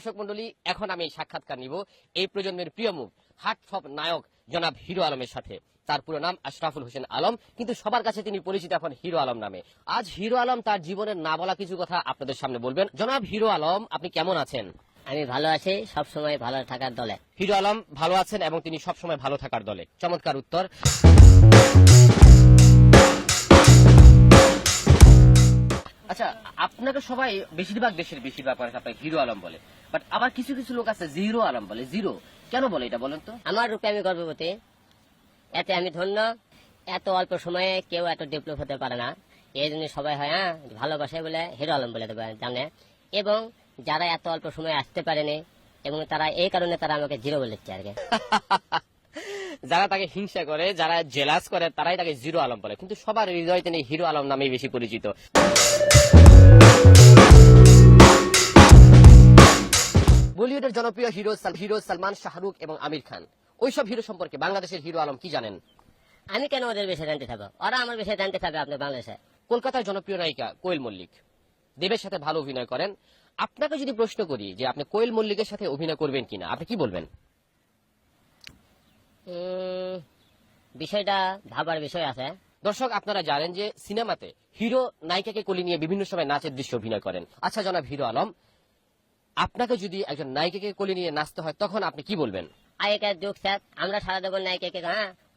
দর্শক মন্ডলী, এখন আমি সাক্ষাৎকার নিব এই প্রজন্মের প্রিয় মুখ হার্টথ্রব নায়ক জনাব হিরো আলমের সাথে। তার পুরো নাম আশরাফুল হোসেন আলম, কিন্তু সবার কাছে তিনি পরিচিত এখন হিরো আলম নামে। আজ হিরো আলম তার জীবনের না বলা কিছু কথা আপনাদের সামনে বলবেন। জনাব হিরো আলম, আপনি কেমন আছেন? আমি ভালো আছি, সব সময় ভালো থাকার দলে। হিরো আলম ভালো আছেন এবং তিনি সবসময় ভালো থাকার দলে। চমৎকার উত্তর। আচ্ছা, আপনাকে সবাই দেশের বেশিরভাগ মানুষ আপনাকে হিরো আলম বলে, বাট আবার কিছু কিছু লোক আছে জিরো আলম বলে। জিরো কেন বলে এটা বলেন তো? আমার রূপে আমি গর্ভবতী, এতে আমি ধন্য। এত অল্প সময়ে কেউ এত ডেভেলপ হতে পারে না, এই জন্য সবাই হয় ভালোবাসে বলে হিরো আলম বলে দেবে জানে। এবং যারা এত অল্প সময়ে আসতে পারেনি এবং তারা এই কারণে তারা আমাকে জিরো বলেছে আর কি। যারা তাকে হিংসা করে, যারা জেলাস করে, তারাই তাকে জিরো আলম বলে, কিন্তু সবার হৃদয়ে তিনি হিরো আলম নামেই বেশি পরিচিত। বলিউডের জনপ্রিয় হিরো সালমান, শাহরুখ এবং আমির খান, ওইসব হিরো সম্পর্কে বাংলাদেশের হিরো আলম কি জানেন? আমি কেন ওদের বিষয়ে জানতে থাকবো? ওরা আমার বিষয়ে জানতে থাকবে। আপনার বাংলাদেশে কলকাতার জনপ্রিয় নায়িকা কোয়েল মল্লিক দেবের সাথে ভালো অভিনয় করেন। আপনাকে যদি প্রশ্ন করি যে আপনি কোয়েল মল্লিকের সাথে অভিনয় করবেন কিনা, আপনি কি বলবেন? বিষয়টা ভাবার বিষয় আছে। দর্শক, আপনারা জানেন যে সিনেমাতে হিরো নায়িকাকে কোলে নিয়ে বিভিন্ন সময় নাচের দৃশ্য অভিনয় করেন। আচ্ছা জনাব হিরো আলম, আপনাকে যদি একজন নায়িকাকে কোলে নিয়ে নাচতে হয়, তখন আপনি কি বলবেন? আগেকার যুগ স্যার, আমরা সারা দেবো নায়িকাকে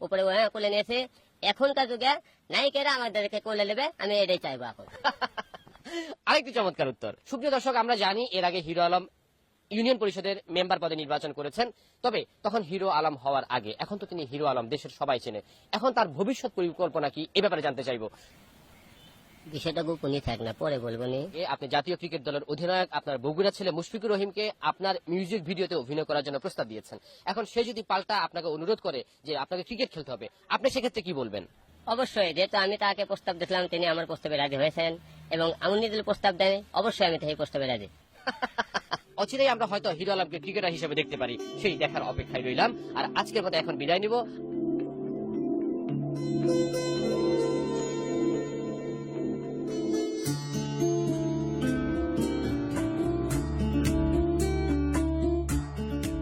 উপরে কোলে নিয়েছি। এখনকার যুগে নায়িকেরা আমাদেরকে কোলে নেবে, আমি এটাই চাইবো এখন। আরেকটি চমৎকার উত্তর। সুপ্রিয় দর্শক, আমরা জানি এর আগে হিরো আলম ইউনিয়ন পরিষদের মেম্বার পদে নির্বাচন করেছেন, তবে তখন হিরো আলম হওয়ার আগে। এখন তো তিনি হিরো আলম, দেশের সবাই চেনে। এখন তার ভবিষ্যৎ পরিকল্পনা কি, এ ব্যাপারে জানতে চাইবো। বিষয়টা গোপনই থাক না, পরে বলবো নি। আপনি জাতীয় ক্রিকেট দলের অধিনায়ক, আপনার বগুড়া ছেলে মুশফিকুর রহিমকে আপনার মিউজিক ভিডিওতে অভিনয় করার জন্য প্রস্তাব দিয়েছেন। এখন সে যদি পাল্টা আপনাকে অনুরোধ করে যে আপনাকে ক্রিকেট খেলতে হবে, আপনি সেক্ষেত্রে কি বলবেন? অবশ্যই, যেহেতু আমি তাকে প্রস্তাব দিয়েছিলাম, তিনি আমার প্রস্তাবে রাজি হয়েছেন এবং আমি নিজের প্রস্তাব দেয়, অবশ্যই আমি সেই প্রস্তাবে রাজি। অচিরেই আমরা হয়তো হিরো আলমকে ক্রিকেটার হিসেবে দেখতে পারি, সেই দেখার অপেক্ষায় রইলাম। আর আজকের মতো এখন বিদায় নিব।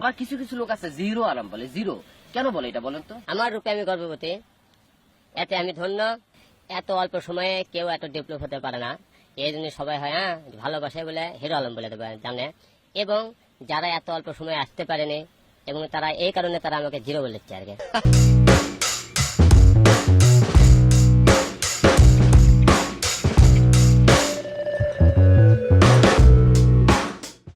আর কিছু কিছু লোক আছে জিরো আলম বলে। জিরো কেন বলে এটা বলেন তো? আমার রূপে আমি গর্ভবতী, এতে আমি ধন্য। এত অল্প সময়ে কেউ এত ডেভেলপ হতে পারে না, এই জন্য সবাই হয় ভালোবাসে বলে হিরো আলম বলে দেবে জানে। এবং যারা এত অল্প সময়ে আসতে পারেনি এবং তারা এই কারণে তারা আমাকে জিরো বলেছে আর কি।